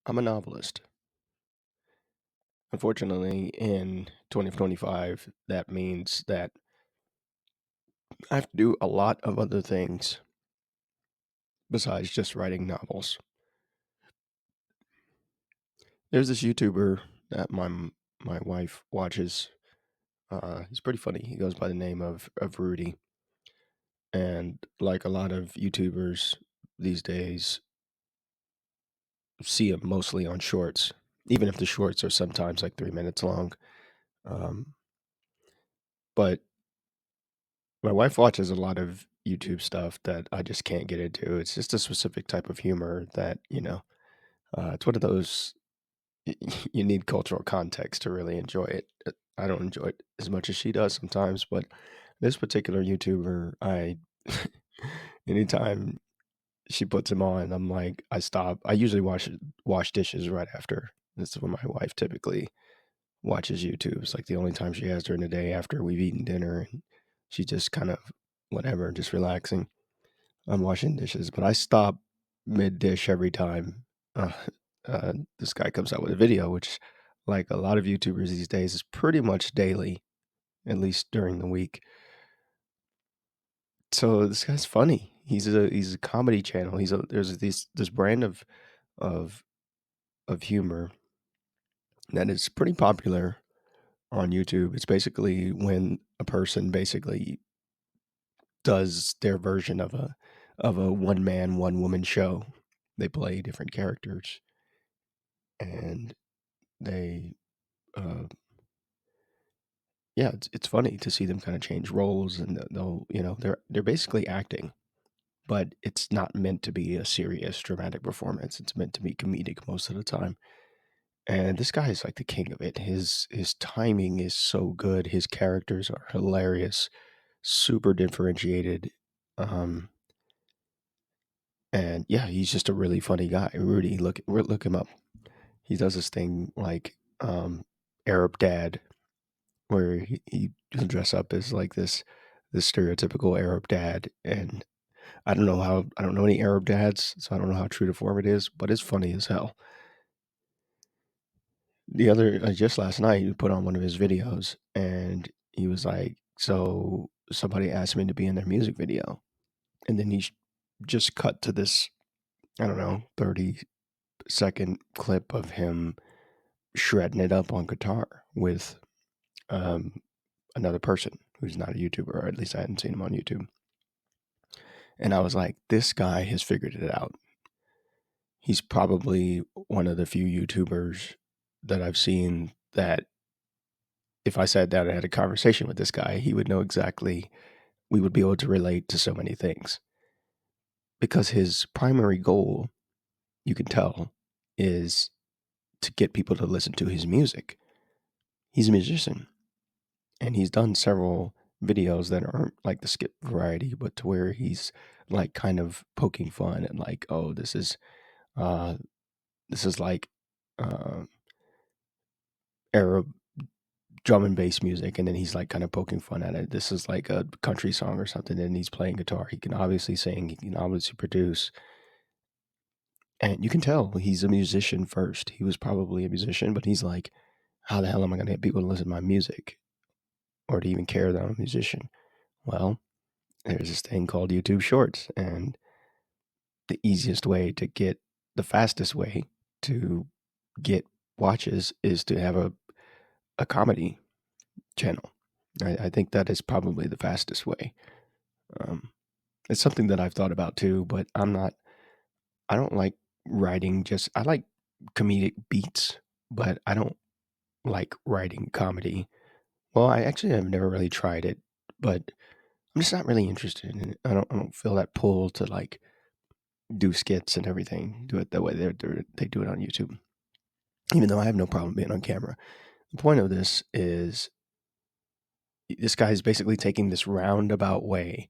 I'm a novelist. Unfortunately, in 2025, that means that I have to do a lot of other things besides just writing novels. There's this YouTuber that my wife watches. He's pretty funny. He goes by the name of Rudy, and like a lot of YouTubers these days, see him mostly on shorts, even if the shorts are sometimes like 3 minutes long. Um, but My wife watches a lot of YouTube stuff that I just can't get into. It's just a specific type of humor that, it's one of those you need cultural context to really enjoy it. I don't enjoy it as much as she does sometimes, but this particular YouTuber, anytime she puts him on, I'm like, I stop. I usually wash dishes right after. This is when my wife typically watches YouTube. It's like the only time she has during the day after we've eaten dinner, and she's just kind of whatever, just relaxing. I'm washing dishes, but I stop mid dish every time. Uh, this guy comes out with a video, which, like a lot of YouTubers these days, is pretty much daily, at least during the week. So this guy's funny. He's a comedy channel. There's this brand of of humor that is pretty popular on YouTube. It's basically when a person basically does their version of a one man, one woman show. They play different characters and they uh yeah, it's funny to see them kind of change roles and they'll, they're basically acting, but it's not meant to be a serious dramatic performance. It's meant to be comedic most of the time. And this guy is like the king of it. His timing is so good. His characters are hilarious, super differentiated. Um and yeah, he's just a really funny guy. Rudy, look him up. He does this thing like Arab dad where he'll dress up as like this stereotypical Arab dad, and I don't know any Arab dads, so I don't know how true to form it is, but it's funny as hell. The other just last night, he put on one of his videos, and he was like, "So somebody asked me to be in their music video," and then just cut to this I don't know 30-second clip of him shredding it up on guitar with um, another person who's not a YouTuber, or at least I hadn't seen him on YouTube. And I was like, this guy has figured it out. He's probably one of the few YouTubers that I've seen that if I sat down and had a conversation with this guy, he would know exactly, we would be able to relate to so many things. Because his primary goal, you can tell, is to get people to listen to his music. He's a musician, and he's done several videos that aren't like the skit variety, but to where he's like kind of poking fun and like, oh, uh this is like uh, Arab drum and bass music, and then he's like kind of poking fun at it. This is like a country song or something, and he's playing guitar. He can obviously sing. He can obviously produce, and you can tell he's a musician first. He was probably a musician, but he's like, how the hell am I going to get people to listen to my music or to even care that I'm a musician? Well, there's this thing called YouTube Shorts, and the easiest way to get the fastest way to get watches is to have a comedy channel. I think that is probably the fastest way. Um, it's something that I've thought about too, but I don't like writing I like comedic beats, but I don't like writing comedy. Well, I actually have never really tried it, but I'm just not really interested in it. I don't feel that pull to like do skits and everything, do it the way they do it on YouTube, even though I have no problem being on camera. The point of this guy is basically taking this roundabout way.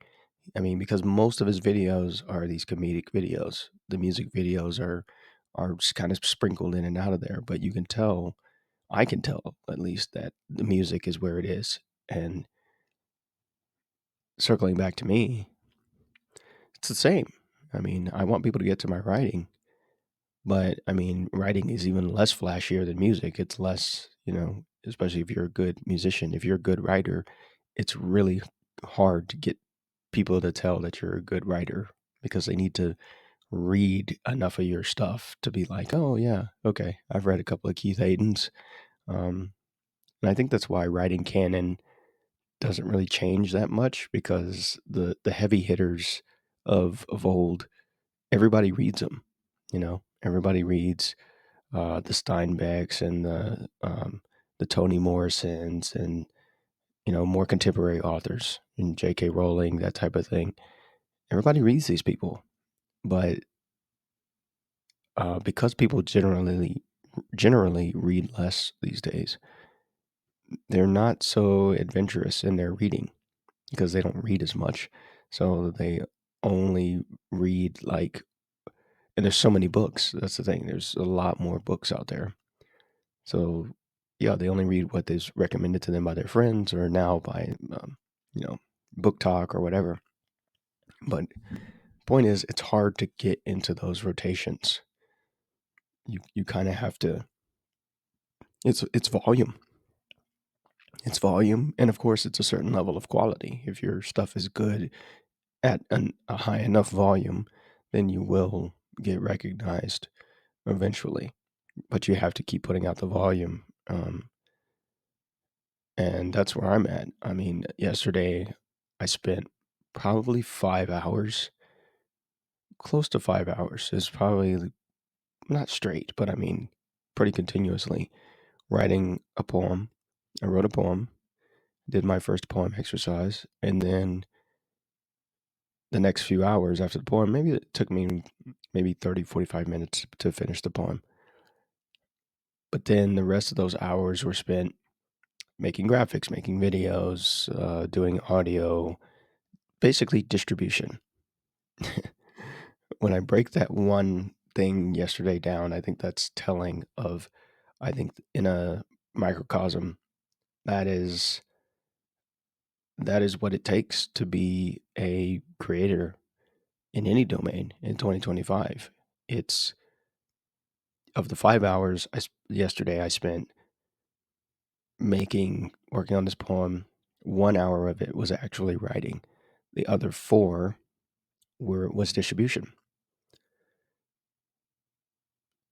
I mean, because most of his videos are these comedic videos. The music videos are just kind of sprinkled in and out of there, but you can tell, I can tell at least that the music is where it is. And circling back to me, it's the same. I mean, I want people to get to my writing, But I mean, writing is even less flashier than music. It's less, especially if you're a good musician, if you're a good writer, it's really hard to get people to tell that you're a good writer because they need to read enough of your stuff to be like, oh yeah, okay, I've read a couple of Keith Hayden's. Um, and I think that's why writing canon doesn't really change that much because the heavy hitters of old, everybody reads them. Everybody reads the Steinbecks and the Toni Morrisons and more contemporary authors and J.K. Rowling, that type of thing. Everybody reads these people, but because people generally read less these days, they're not so adventurous in their reading because they don't read as much. So they only read and there's so many books. That's the thing. There's a lot more books out there. So yeah, they only read what is recommended to them by their friends or now by, you know, book talk or whatever. But point is, it's hard to get into those rotations. You kind of have to. It's volume. It's volume, and of course, it's a certain level of quality. If your stuff is good at a high enough volume, then you will get recognized eventually. But you have to keep putting out the volume, and that's where I'm at. I mean, yesterday I spent probably 5 hours, close to 5 hours. Is probably not straight, but I mean, pretty continuously writing a poem. I wrote a poem, did my first poem exercise, and then the next few hours after the poem, maybe it took me maybe 30, 45 minutes to finish the poem. But then the rest of those hours were spent making graphics, making videos, doing audio, basically distribution. When I break that one thing yesterday down, I think that's telling of, I think in a microcosm, that is that is what it takes to be a creator in any domain in 2025. It's of the 5 hours yesterday I spent working on this poem. 1 hour of it was actually writing. The other four was distribution.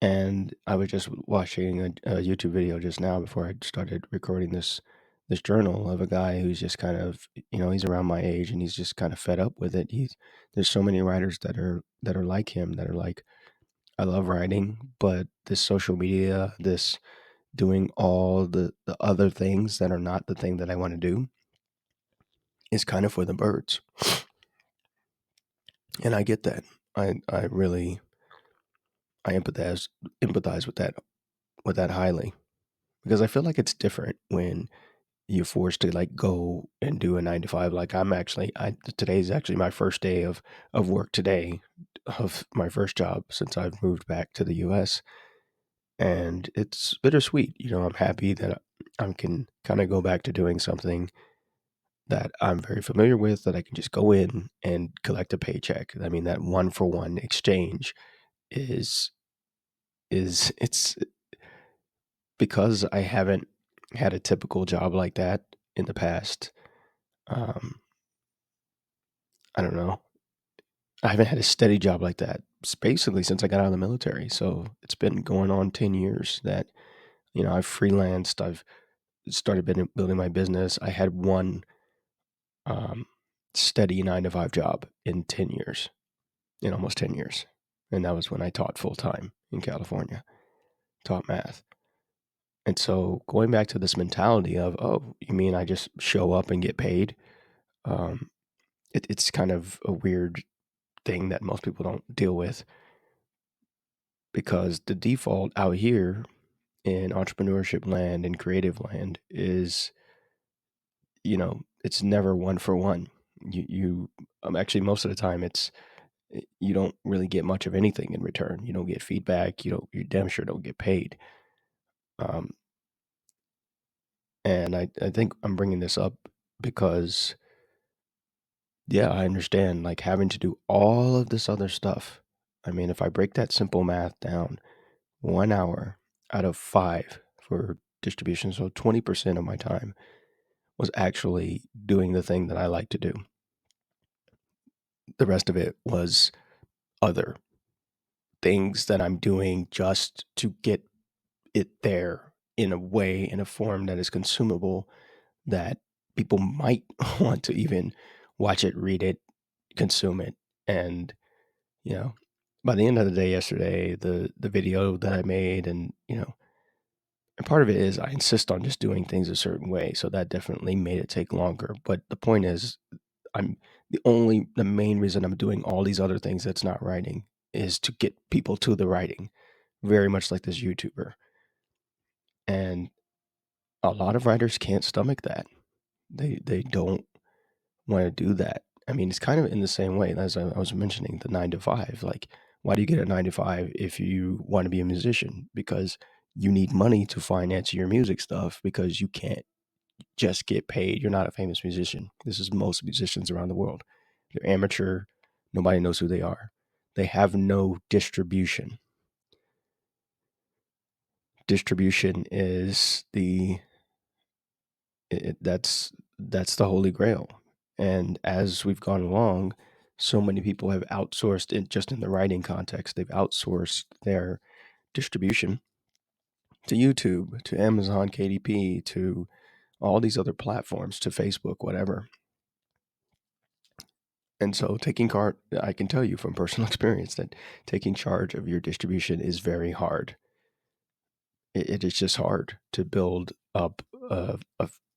And I was just watching a YouTube video just now before I started recording this journal of a guy who's just kind of, he's around my age and he's just kind of fed up with it. There's so many writers that are like him, that are like, I love writing, but this social media, this doing all the other things that are not the thing that I want to do is kind of for the birds. And I get that. I really I empathize with that highly because I feel like it's different when you're forced to like go and do a 9 to 5. Like today's actually my first day of work today, of my first job since I've moved back to the US. And it's bittersweet. I'm happy that I can kind of go back to doing something that I'm very familiar with, that I can just go in and collect a paycheck. I mean, that one for one exchange is it's because I haven't had a typical job like that in the past. Um, I don't know. I haven't had a steady job like that basically since I got out of the military. So it's been going on 10 years that, I've freelanced. I've started building my business. I had one um, steady 9 to 5 job in almost 10 years. And that was when I taught full time in California, taught math. And so going back to this mentality of, oh, you mean I just show up and get paid? Um, it's kind of a weird thing that most people don't deal with because the default out here in entrepreneurship land and creative land is, it's never one for one. Actually, most of the time you don't really get much of anything in return. You don't get feedback. You damn sure don't get paid. Um, and I think I'm bringing this up because, yeah, I understand like having to do all of this other stuff. I mean, if I break that simple math down, 1 hour out of 5 for distribution, so 20% of my time was actually doing the thing that I like to do. The rest of it was other things that I'm doing just to get it there in a way, in a form that is consumable, that people might want to even watch it, read it, consume it. And, you know, by the end of the day yesterday, the video that I made, and part of it is I insist on just doing things a certain way. So that definitely made it take longer. But the point is, I'm the main reason I'm doing all these other things that's not writing is to get people to the writing, very much like this YouTuber. And a lot of writers can't stomach that. They don't want to do that. I mean, it's kind of in the same way as I was mentioning the 9 to 5. Like, why do you get a 9 to 5 if you want to be a musician? Because you need money to finance your music stuff because you can't just get paid. You're not a famous musician. This is most musicians around the world. They're amateur. Nobody knows who they are. They have no distribution. Distribution is that's the holy grail. And as we've gone along, so many people have outsourced it just in the writing context. They've outsourced their distribution to YouTube, to Amazon KDP, to all these other platforms, to Facebook, whatever. And so I can tell you from personal experience that taking charge of your distribution is very hard. It is just hard to build up a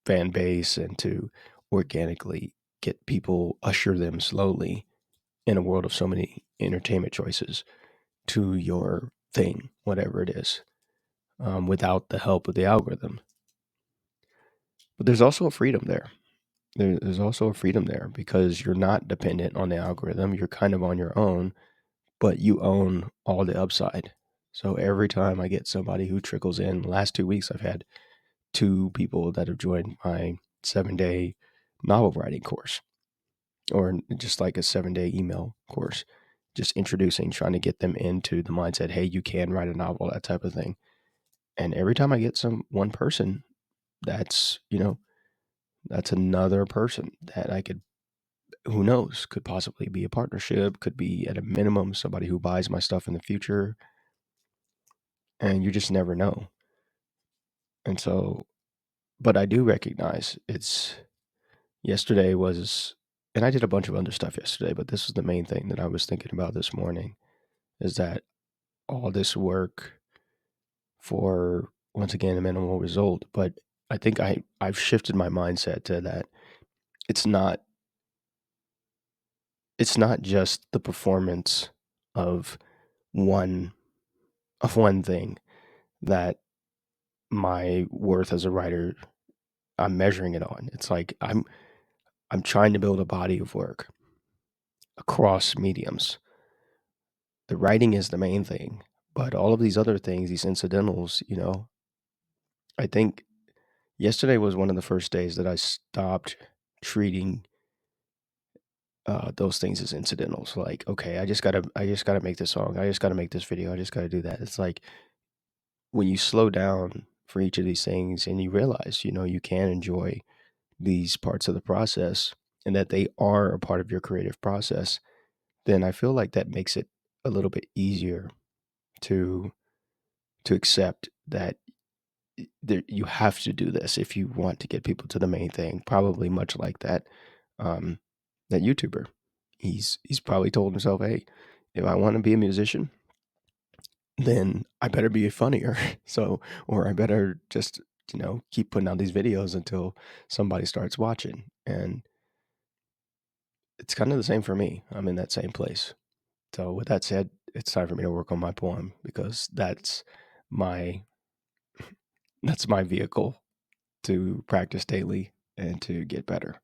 fan base and to organically get people, usher them slowly in a world of so many entertainment choices to your thing, whatever it is, without the help of the algorithm. But there's also a freedom there. There's also a freedom there because you're not dependent on the algorithm. You're kind of on your own, but you own all the upside. So every time I get somebody who trickles in, the last 2 weeks, I've had 2 people that have joined my 7-day novel writing course, or just like a 7-day email course, just introducing, trying to get them into the mindset, hey, you can write a novel, that type of thing. And every time I get one person, that's, that's another person that I could, who knows, could possibly be a partnership, could be at a minimum somebody who buys my stuff in the future. And you just never know. And so, but I do recognize yesterday was, and I did a bunch of other stuff yesterday, but this is the main thing that I was thinking about this morning, is that all this work for, once again, a minimal result. But I think I've shifted my mindset to that it's not just the performance of one one thing that my worth as a writer, I'm measuring it on. It's like I'm trying to build a body of work across mediums. The writing is the main thing, but all of these other things, these incidentals, I think yesterday was one of the first days that I stopped treating those things as incidentals. Like, okay, I just gotta make this song. I just gotta make this video. I just gotta do that. It's like when you slow down for each of these things and you realize, you can enjoy these parts of the process and that they are a part of your creative process, then I feel like that makes it a little bit easier to accept that you have to do this if you want to get people to the main thing. Probably much like um, that YouTuber. He's probably told himself, "Hey, if I want to be a musician, then I better be funnier." So, or I better just keep putting out these videos until somebody starts watching. And it's kind of the same for me. I'm in that same place. So, with that said, it's time for me to work on my poem because my that's my vehicle to practice daily and to get better.